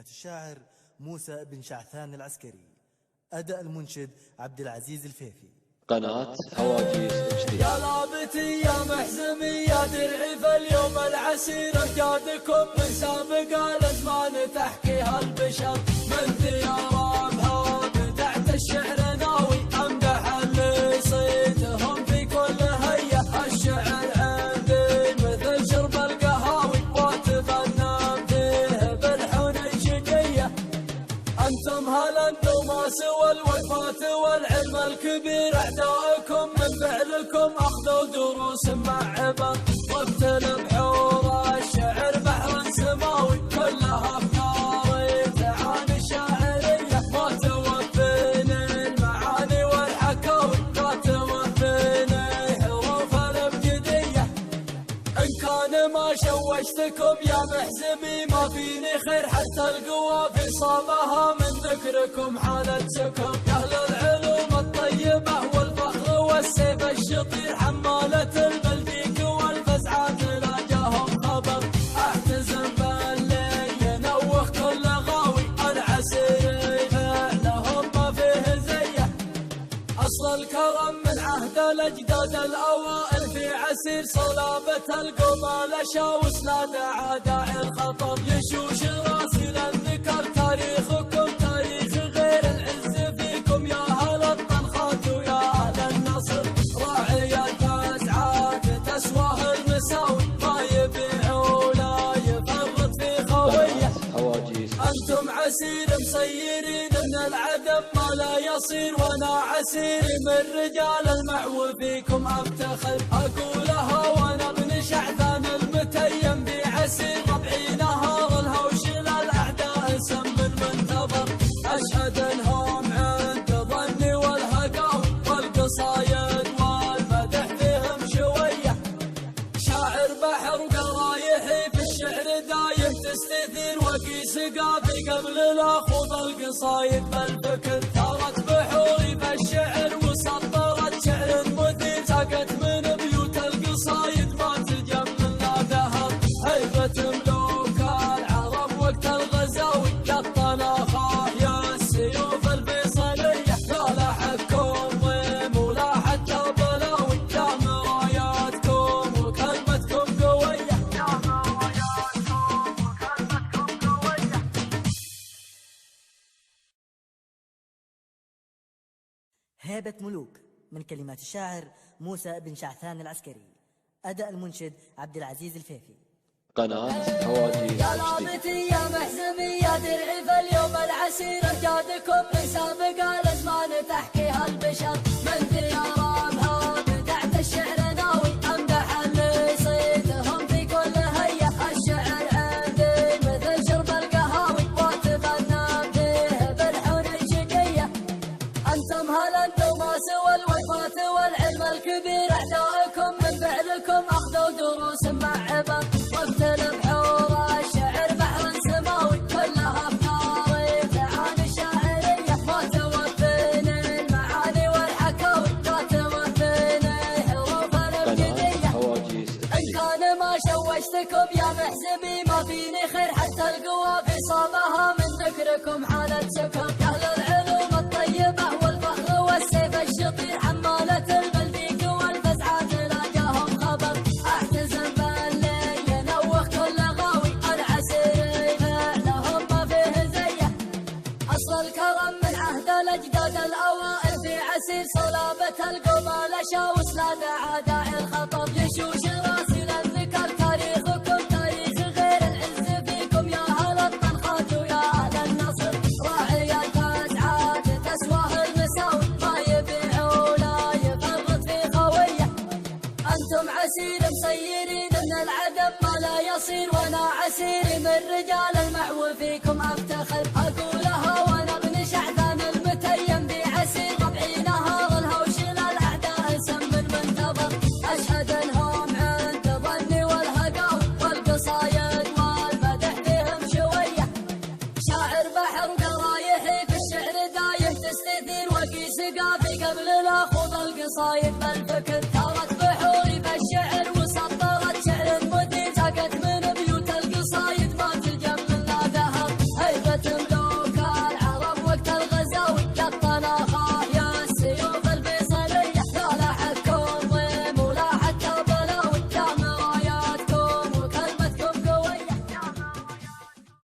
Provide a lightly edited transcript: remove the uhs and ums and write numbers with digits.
كلمات الشاعر موسى بن شعثان العسكري. أداء المنشد عبد العزيز الفيفي. قناة هواجيس HD. يا لابتي يا محزمي يا درعي فاليوم العسير امجادكم من سابق الازمان تحكيها البشر من ثيابها بدعت الشعر ناوي امدح اللي صيتهم في كل هية. الشعر عندي مثل شرب القهاوي واتفنن فيه بالحنيشقية. انتم هالانتم سوى الوقفات والعلم الكبير، اعدائكم من فعلكم اخذوا دروس مع عبر. واقتل بحور الشعر بحر سماوي كلها افكار تعاني شاعريه ما توفيني المعاني والحكاوي لا توفيني حروف الابجديه. ان كان ما شوشتكم يا محزمي ما فيني خير حتى القوى في صابها من ذكركم حالتكم. يا اهل العلوم الطيبه والفخر والسيف الشطير حماله البلديك والفزعات لا جاهم خبر. احتزم بالليل ينوخ كل غاوي العسير فعلهم ما فيه زيه. اصل الكرم من عهد الاجداد الاوائل في عسير صلابه القمال شاوس لا داعى داعي الخطر. يشوش راسي للذكر تاريخكم تاريخ غير العز فيكم يا اهل الطنخات ويا اهل النصر. راعي الفزعات تسواه المساوي ما يبيع ولا يفرط في خويه. انتم عسير مسيرين من العدم ما لا يصير، وانا عسيري من رجال المعو فيكم افتخر. اقولها وانا ابن شعثان المتيم بعسير ربعي نهار الهوش للاعداء سم المنتظر. اشهد انهم عند ظني والهقاوي والقصايد والمدح فيهم شويه. شاعر بحر وقرايحي في الشعر دايم تستثير وقيس قافي قبل الاخوض القصايد بالفكر. ثارت بحوري في الشعر وسطرت شعر مثير ساقت من بيوت القصايد ما تجمل لا ذهب. هيبة ملوك العرب وقت الغزاوي يا الطناخة يا السيوف الفيصلية يا لاحتكم ضيم ولا حتى بلاوي يا مراياتكم وكلمتكم قوية. يا مراياتكم وكلمتكم قوية. هيبة ملوك من كلمات الشاعر موسى بن شعثان العسكري. أداء المنشد عبد العزيز الفيفي. قناة هواجيس يا HD. لابتي يا محزمي يا درعي فاليوم العسير امجادكم من سابق الازمان تحكيها البشر من ثيابها بدعت الشعر ناوي امدح اللي صيتهم في كل هية. الشعر عندي مثل شرب القهاوي واتفنن فيه بالحنيشقية. انتم هالانتم سوى الوقفات والعلم الكبير، اعدائكم من فعلكم اخذوا دروس مع عبر. واقتل بحور الشعر بحر سماوي كلها افكار تعاني شاعريه ما توفيني المعاني والحكاوي لا توفيني حروف الابجديه. ان كان ما شوشتكم يا محزمي ما فيني خير حتى القوى في صابها من ذكركم حالتكم. يا اهل العلوم الطيبه والفخر والسيف الشطير حماله البلديك والفزعات لا جاهم خبر. احتزم بالليل ينوخ كل غاوي العسير فعلهم ما فيه زيه. اصل الكرم من عهد الاجداد الاوائل في عسير صلابه القمال شاوس لا داعى داعي الخطر. يشوش راسي للذكر تاريخكم تاريخ غير العز فيكم يا اهل الطنخات ويا اهل النصر. راعي الفزعات تسواه المساوي ما يبيع ولا يفرط في خويه. انتم عسير مسيرين من العدم ما لا يصير، وانا عسيري من رجال المعو فيكم